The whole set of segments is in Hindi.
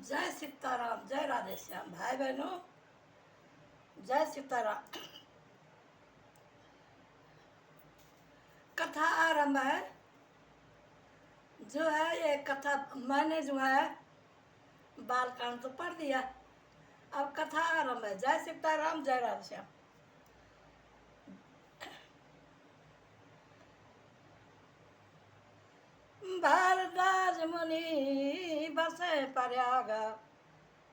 जय सीताराम, जय राधे श्याम। भाई बहनों, जय सीताराम। कथा आरंभ है। जो है ये कथा मैंने जो है बालकांड तो पढ़ दिया। अब कथा आरंभ है। जय सीताराम, जय राधे श्याम। भारद्वाज मुनि बसे प्रयागा,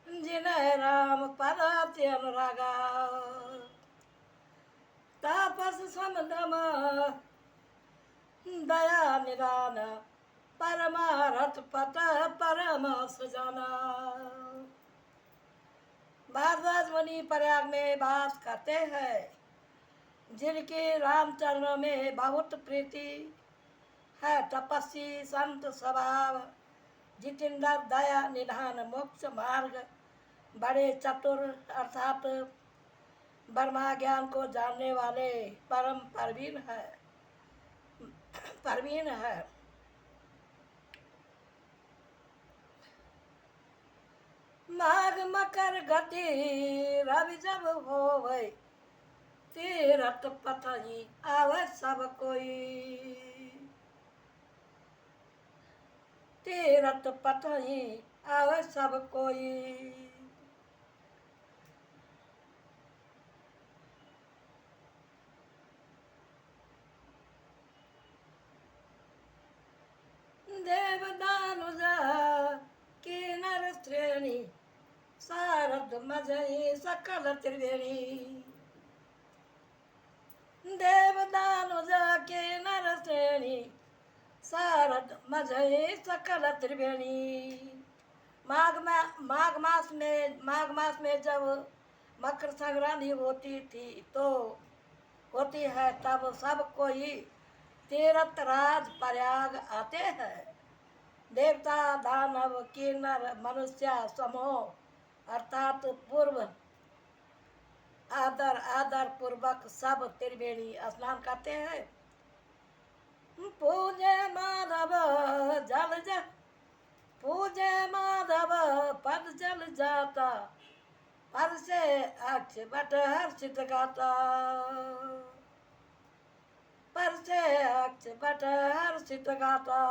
जिन्हें राम पदाति अनुरागा। तापस समदम दया निदान, परमारथ पत परम सजाना। भारद्वाज मुनि प्रयाग में वास करते हैं, जिनके रामचरणों में बहुत प्रीति है। तपस्वी संत स्वभाव, जितेंद्र दया निधान, मोक्ष मार्ग बड़े चतुर, अर्थात ब्रह्मा ज्ञान को जानने वाले परम परवीन है। माघ मकर गति रवि जब होवै, तीरथ पथही आवे सब कोई। तीरथ पथही आवे सब कोई। देवदानुजा की नर श्रेणी, शारद मजई सकल त्रिवेणी। देवदानुजा के नर श्रेणी, शारद मजई सकल त्रिवेणी। माघ मास में जब मकर संक्रांति होती थी तो होती है, तब सब कोई तीर्थ राज प्रयाग आते हैं। देवता दानव किन्नर मनुष्य समूह अर्थात पूर्व आदर पूर्वक सब त्रिवेणी स्नान करते हैं। पूजे माधव पद जल जाता, पर से अक्ष बट हर्षित गाता। पर से अक्ष बट हर्षित गाता।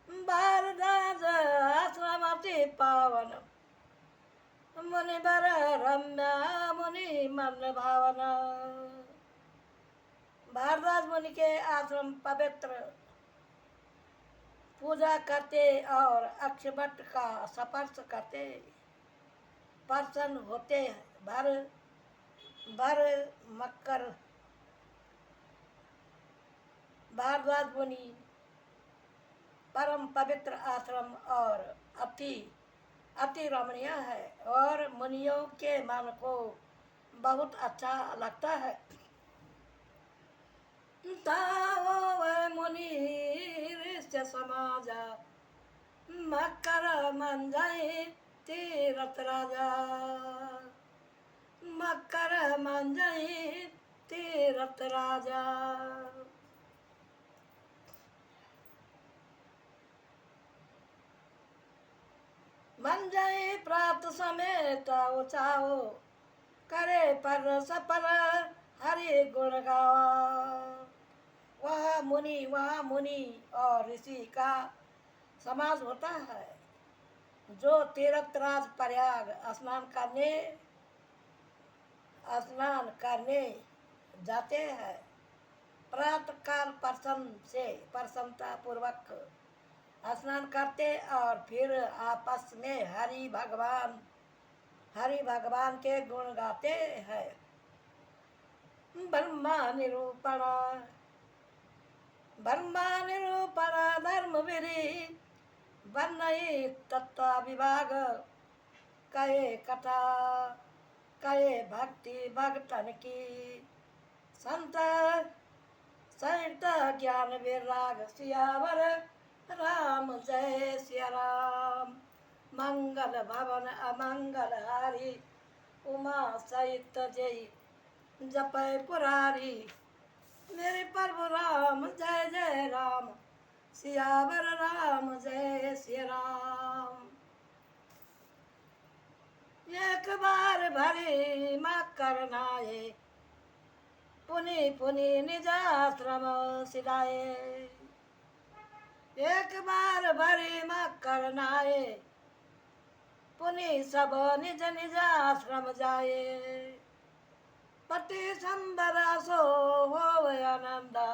भारद्वाज आश्रम अति पावन, मुनि बर रम्य मुनि मन भावन। भारद्वाज मुनि के आश्रम पवित्र, पूजा करते और अक्षबट का स्पर्श करते प्रसन्न होते हैं। भर मकर भारद्वाज मुनि परम पवित्र आश्रम और अति रमणीय है और मुनियों के मन को बहुत अच्छा लगता है। तावो वै मुनि ऋष्य समाजा, मकर मंजई तीरथ राजा। मकर मंजई तीरथ राजा। मंजई प्रात समेत उचाओ, करे पर सपर हरि गुण गावा। वह मुनि और ऋषि का समाज होता है, जो तीर्थराज प्रयाग स्नान करने जाते हैं। प्रातः काल प्रसन्नता पूर्वक स्नान करते और फिर आपस में हरि भगवान के गुण गाते हैं। ब्रह्मा निरूपण धर्म विधि, वर्णई तत्व विभाग। कहे कथा कहे भक्ति भक्तन की, संत सहित ज्ञान विराग। सियावर राम जय सिया राम, मंगल भवन अमंगल हारी। उमा सहित जय जपय पुरारी। मेरे प्रभु राम जय जय राम, सियावर राम जय सिया राम। एक बार भरी मकर नाये, पुनि पुनि निजाश्रम सिधाए। एक बार भरी मकर नाये, पुनि सब निज निज आश्रम जाए। पति संबरसो होवे आनंदा,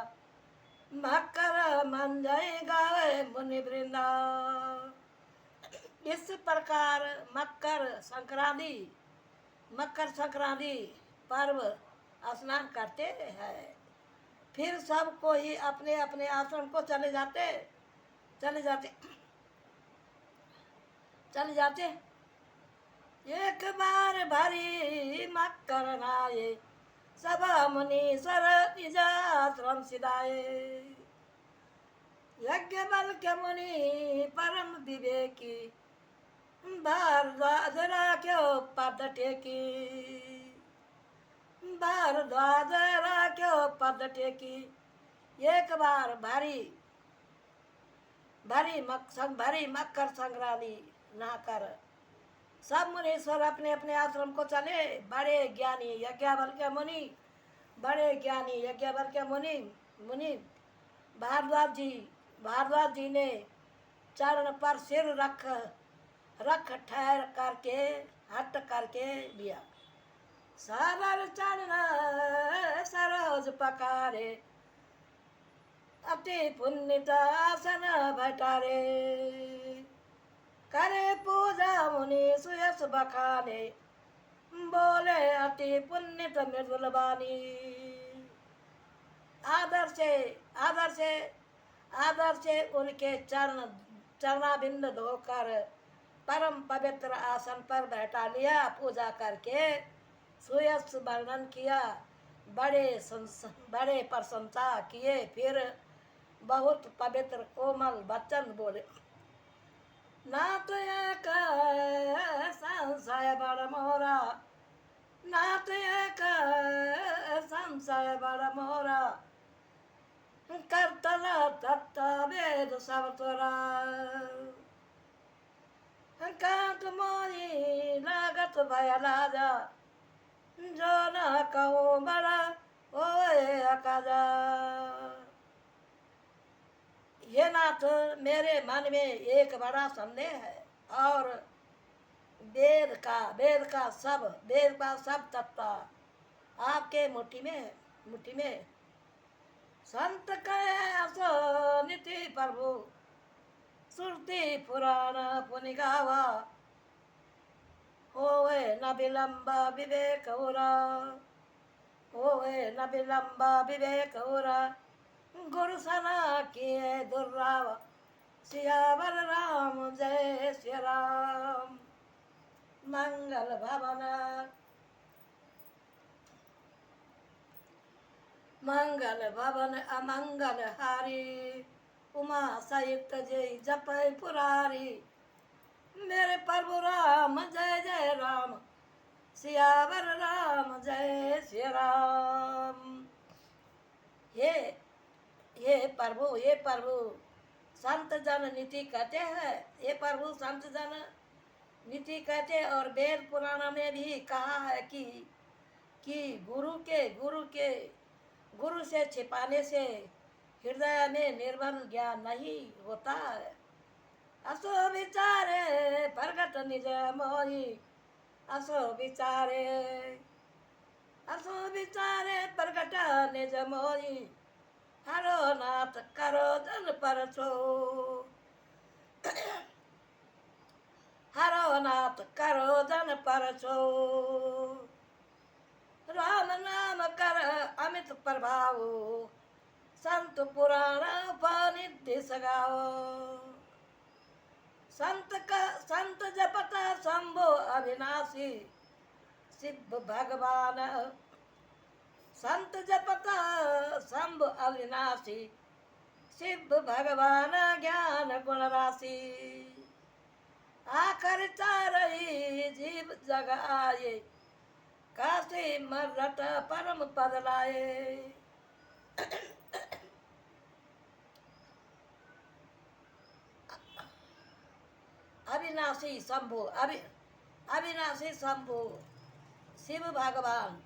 मकर मंजय गावे मुनि वृंदा। इस प्रकार मकर संक्रांति पर्व स्नान करते हैं। फिर सब कोई अपने अपने आश्रम को चले जाते। एक बार भरी मकर नाये, सब मुनीश्वर निज आश्रम सिधाए। यज्ञ बल के मुनि परम विवेकी, भारद्वाज राख्यो पद टेकी। भारद्वाज राख्यो पद टेकी। एक बार भरी मकर संक्रांति नहाकर सब मुनीश्वर अपने अपने आश्रम को चले। बड़े ज्ञानी यज्ञावल के मुनि भारद्वाज जी ने चरण पर सिर रख ठहर करके हट करके दिया। सागर चरण सरोज पकारे, अति पुण्य आसन भटारे। करे पूजा मुनि सुयस बखाने, बोले अति पुण्य मृदुल बानी। आदर से उनके चरणाबिंद धोकर परम पवित्र आसन पर बैठा लिया। पूजा करके सुयस वर्णन किया, बड़े प्रशंसा किए। फिर बहुत पवित्र कोमल वचन बोले। नाथ एक संशय बड़ मोरा, नाथ एक संशय बड़ मोरा, करतल तत्व वेद सब तोरा। कांत मोरी लागत भय लाजा, जो न कहूँ बड़ा ओए अकाजा। ये नाथ, मेरे मन में एक बड़ा संदेह है, और वेद का सब तत्व आपके मुट्ठी में। संत कहे सो निति प्रभु, श्रुति पुराण पुनि गावा। होवे न विलंब विवेक उरा, गुरु सना किए दुर्राव। सियावर राम जय श्री राम। मंगल भवन अमंगल हारी, उमा सहित जय जपै पुरारी। मेरे प्रभु राम जय जय राम, सियावर राम जय श्री राम। ये प्रभु संत जन नीति कहते हैं। ये प्रभु संत जन नीति कहते हैं। और वेद पुराण में भी कहा है कि गुरु से छिपाने से हृदय में निर्मल ज्ञान नहीं होता है। असो विचारे प्रगट निज मोहि, असो विचारे प्रगट निज मोहि। हरो नाथ करो जन परछो, हरो नाथ करो जन परछो। राम नाम कर अमित प्रभाव, संत पुराण उपनिधि सगाओ। संत जपत शंभो अविनाशी, शिव भगवान। संत जपत शंभु अविनाशी, शिव भगवान ज्ञान गुण राशि। आखिर चारही जीव जग आए, काशी मरत परम पद लाए। अविनाशी शंभु अविनाशी शंभु शिव भगवान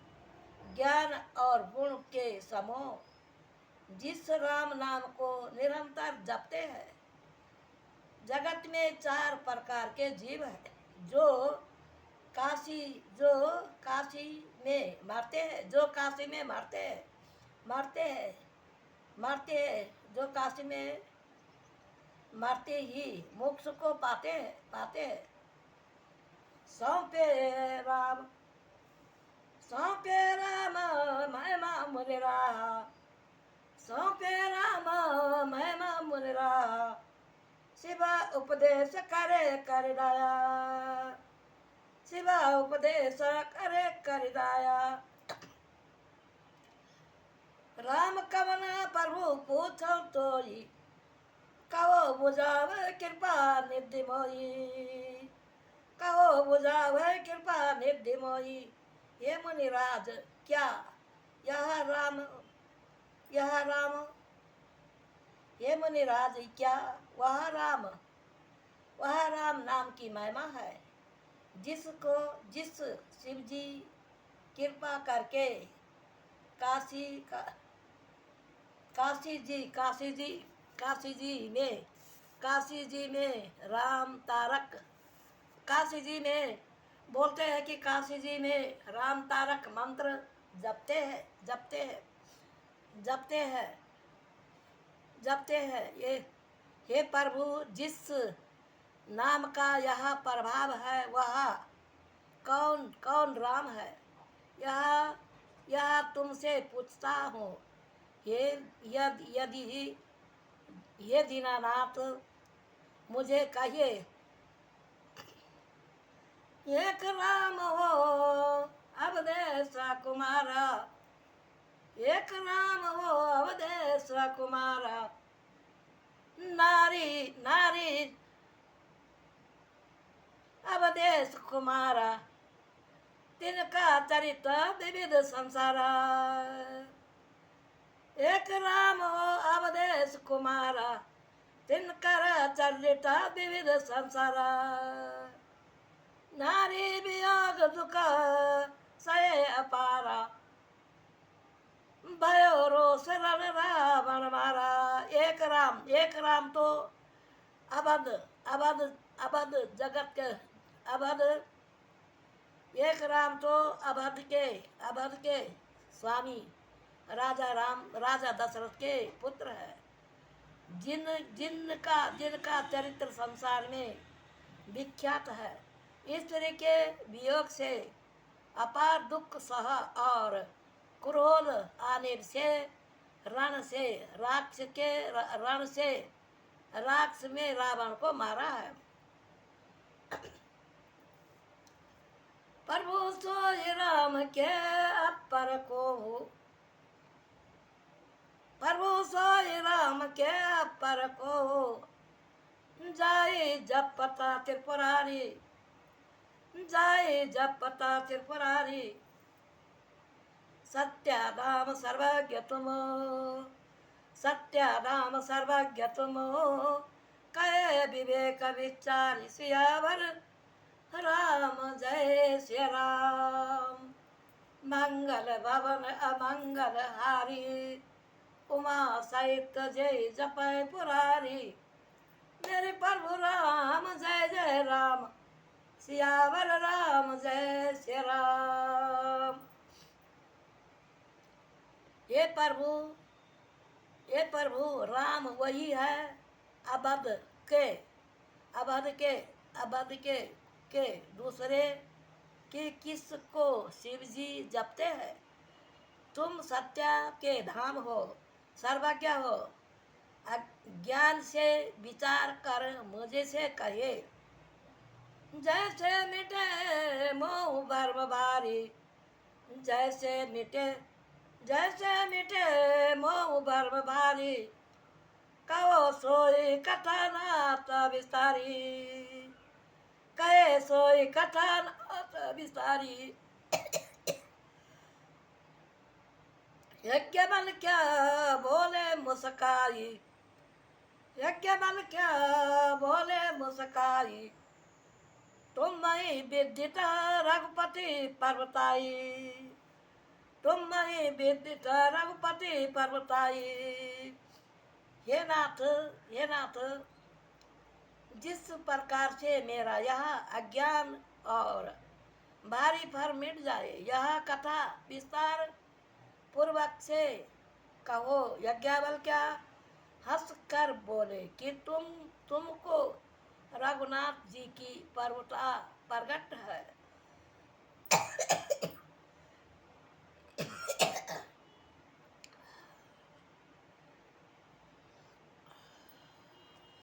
ज्ञान और गुण के समूह जिस राम नाम को निरंतर जपते हैं। जगत में 4 प्रकार के जीव हैं काशी जो काशी में मारते हैं, जो काशी में मारते हैं मारते हैं, जो काशी में मारते ही मोक्ष को पाते हैं। सौंपे राम महिमा मुनि राहा, सौंपे राम महिमा मुनि राहा, शिवा उपदेश करे कर दाया, शिवा उपदेश करे कर दाया। राम कवना प्रभु पूछो तोई, कहो बुझावे कृपा निधि मोई, कहो बुझावे कृपा निधि मोई। ये मुनिराज क्या यह राम ये मुनिराज क्या वह राम नाम की महिमा है, जिस शिव जी कृपा करके काशी जी में राम तारक, काशी जी में बोलते हैं कि काशी जी में राम तारक मंत्र जपते हैं। ये हे प्रभु, जिस नाम का यह प्रभाव है वह कौन राम है, यह तुमसे पूछता हूँ। यदि ये दीनानाथ मुझे कहिए। एक राम हो अवधेश कुमारा, एक राम हो अवधेश कुमारा, नारी अवधेश कुमारा, तिनका चरित्र विविध संसारा। एक राम हो अवधेश कुमारा, तिनकर चरित्र विविध संसारा। नारी वियोग दुख सहे अपारा, भयो रोष रण रावण मारा। एक राम तो अवध जगत के एक राम तो अवध के स्वामी राजा दशरथ के पुत्र है, जिनका चरित्र संसार में विख्यात है। स्त्री के वियोग से अपार दुख सह और क्रोध आने से राक्षस में रावण को मारा है। प्रभु सोई राम के अपर को, प्रभु सोई राम के अपर को, जाए जपता त्रिपुरारी, जाए जपता त्रिपुरारी। सत्याधाम सर्वज्ञ तुम, सत्याधाम सर्वज्ञ तुम, कहे विवेक विचारी सियावर राम जय श्री राम। मंगल भवन अमंगल हारी, उमा सहित जय जपय पुरारी। मेरे प्रभु राम जय जय राम, सियावर राम जय श्री राम। ये प्रभु राम वही है अवध के दूसरे कि किसको शिव जी जपते हैं। तुम सत्य के धाम हो, सर्वज्ञ हो, ज्ञान से विचार कर मुझे से कहे। जैसे मिटे मोह भर्म भारी, जैसे मिटे मोह भर्म भारी, कहो सोई कथा नाथ विस्तारी, कहे सोई कथा नाथ विस्तारी। यज्ञ बल क्या बोले मुस्काई, यज्ञ बल क्या बोले मुस्काई, तुम मही विदित रघुपति पर्वताई, तुम मही विदित रघुपति पर्वताई। हे नाथ, हे नाथ, जिस प्रकार से मेरा यह अज्ञान और भारी फर मिट जाए, यह कथा विस्तार पूर्वक से कहो। यज्ञवल्क्य हंस कर बोले कि तुमको रघुनाथ जी की प्रगट